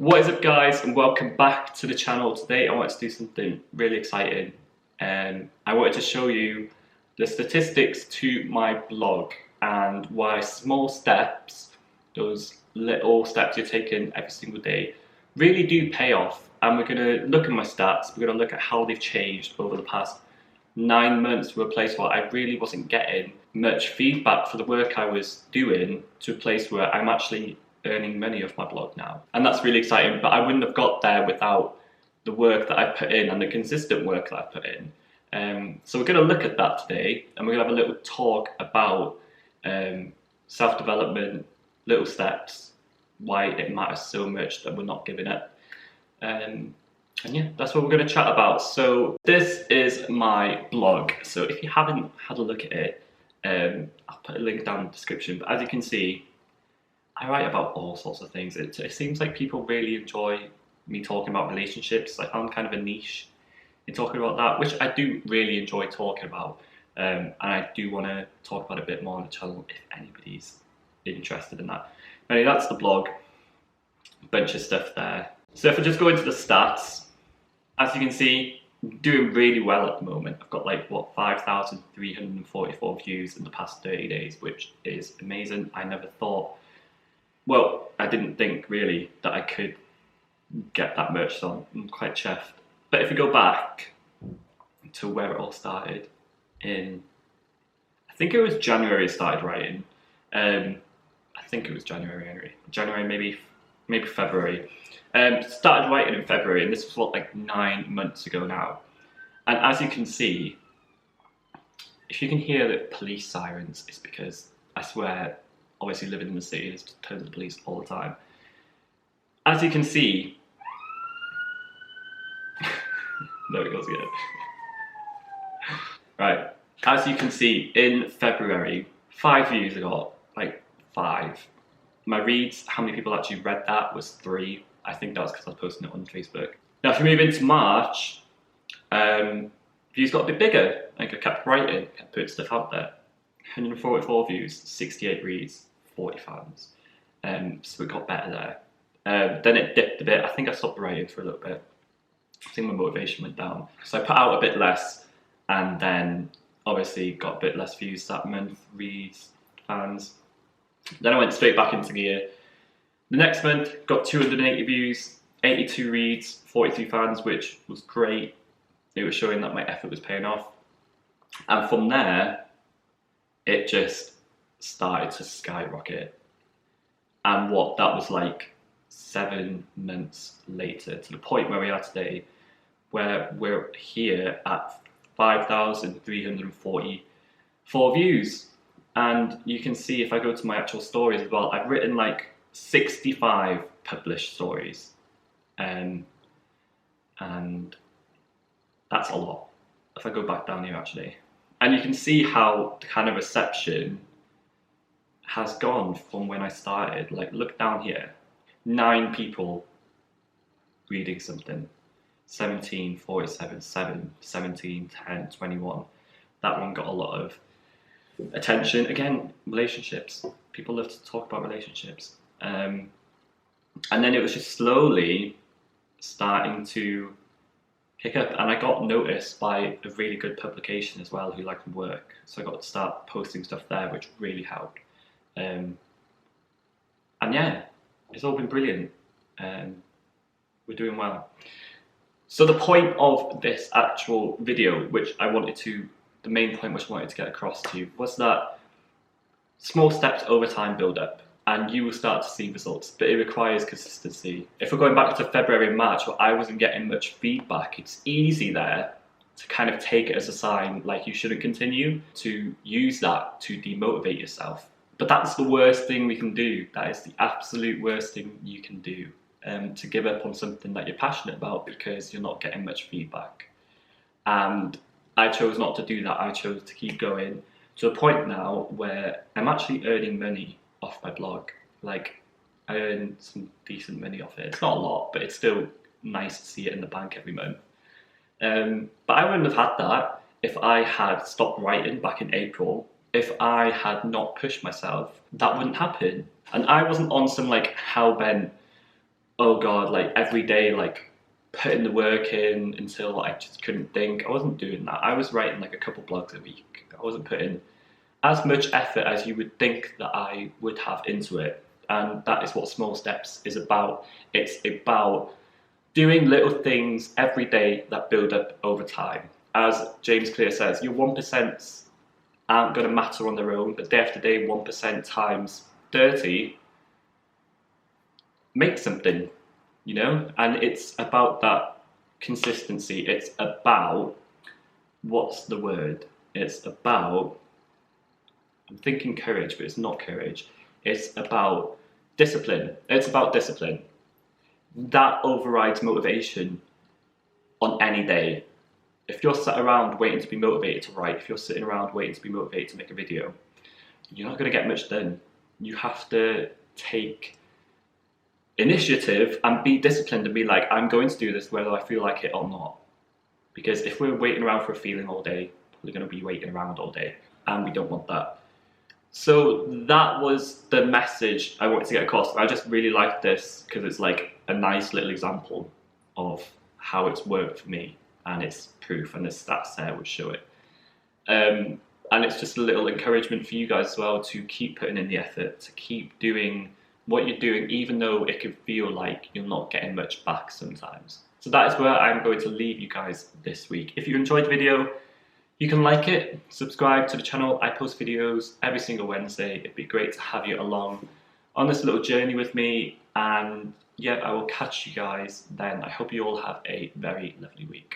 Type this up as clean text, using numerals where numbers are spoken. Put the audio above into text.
What is up, guys, and welcome back to the channel. Today I wanted to do something really exciting. I wanted to show you the statistics to my blog and why small steps, those little steps you're taking every single day, really do pay off. And we're going to look at my stats, we're going to look at how they've changed over the past 9 months to a place where I really wasn't getting much feedback for the work I was doing to a place where I'm actually earning money off my blog now. And that's really exciting, but I wouldn't have got there without the work that I've put in and the consistent work that I've put in. So we're going to look at that today, and we're going to have a little talk about self-development, little steps, why it matters so much that we're not giving up. And yeah, that's what we're going to chat about. So this is my blog. So if you haven't had a look at it, I'll put a link down in the description. But as you can see, I write about all sorts of things. It seems like people really enjoy me talking about relationships. I found kind of a niche in talking about that, which I do really enjoy talking about. And I do want to talk about it a bit more on the channel if anybody's interested in that. Anyway, that's the blog. A bunch of stuff there. So if I just go into the stats, as you can see, I'm doing really well at the moment. I've got like, 5,344 views in the past 30 days, which is amazing. I never thought, well, I didn't think really that I could get that much, so I'm quite chuffed. But if we go back to where it all started in, I think it was January I started writing. I think it was January, maybe February. Started writing in February, and this was like 9 months ago now. And as you can see, if you can hear the police sirens, it's because I swear, obviously living in the city, there's tons of police all the time. As you can see, there it goes again. Right, as you can see, in February, 5 views I got, like 5. My reads, how many people actually read that, was 3. I think that was because I was posting it on Facebook. Now if we move into March, views got a bit bigger. Like I kept writing, kept putting stuff out there. 144 views, 68 reads, 40 fans. So it got better there. Then it dipped a bit. I think I stopped writing for a little bit. I think my motivation went down. So I put out a bit less, and then obviously got a bit less views that month, reads, fans. Then I went straight back into gear. The next month, got 280 views, 82 reads, 43 fans, which was great. It was showing that my effort was paying off. And from there, it just started to skyrocket. And what that was like 7 months later, to the point where we are today, where we're here at 5,344 views. And you can see if I go to my actual stories as well, I've written like 65 published stories. And that's a lot. If I go back down here actually. And you can see how the kind of reception has gone from when I started. Like, look down here. 9 people reading something. 17, 47, 7, 17, 10, 21. That one got a lot of attention. Again, relationships. People love to talk about relationships. And then it was just slowly starting to pick up, and I got noticed by a really good publication as well who liked my work, so I got to start posting stuff there, which really helped. And yeah, it's all been brilliant. We're doing well. So the point of this actual video, the main point which I wanted to get across to you, was that small steps over time build up, and you will start to see results, but it requires consistency. If we're going back to February and March where I wasn't getting much feedback, it's easy there to kind of take it as a sign like you shouldn't continue, to use that to demotivate yourself. But that's the worst thing we can do. That is the absolute worst thing you can do, to give up on something that you're passionate about because you're not getting much feedback. And I chose not to do that. I chose to keep going to a point now where I'm actually earning money off my blog. Like, I earn some decent money off it. It's not a lot, but it's still nice to see it in the bank every month. But I wouldn't have had that if I had stopped writing back in April. If I had not pushed myself, that wouldn't happen. And I wasn't on some like hell-bent oh god, like every day, like putting the work in until I just couldn't think. I wasn't doing that. I was writing like a couple blogs a week. I wasn't putting as much effort as you would think that I would have into it. And that is what Small Steps is about. It's about doing little things every day that build up over time. As James Clear says, your 1% aren't going to matter on their own, but day after day, 1% times 30 makes something, you know? And it's about that consistency. It's about, what's the word? It's about, I'm thinking courage, but it's not courage. It's about discipline. It's about discipline. That overrides motivation on any day. If you're sat around waiting to be motivated to write, if you're sitting around waiting to be motivated to make a video, you're not going to get much done. You have to take initiative and be disciplined and be like, I'm going to do this whether I feel like it or not. Because if we're waiting around for a feeling all day, we're going to be waiting around all day, and we don't want that. So that was the message I wanted to get across. I just really like this because it's like a nice little example of how it's worked for me, and it's proof, and the stats there would show it. And it's just a little encouragement for you guys as well to keep putting in the effort, to keep doing what you're doing, even though it can feel like you're not getting much back sometimes. So that is where I'm going to leave you guys this week. If you enjoyed the video, you can like it, subscribe to the channel. I post videos every single Wednesday. It'd be great to have you along on this little journey with me. And yeah, I will catch you guys then. I hope you all have a very lovely week.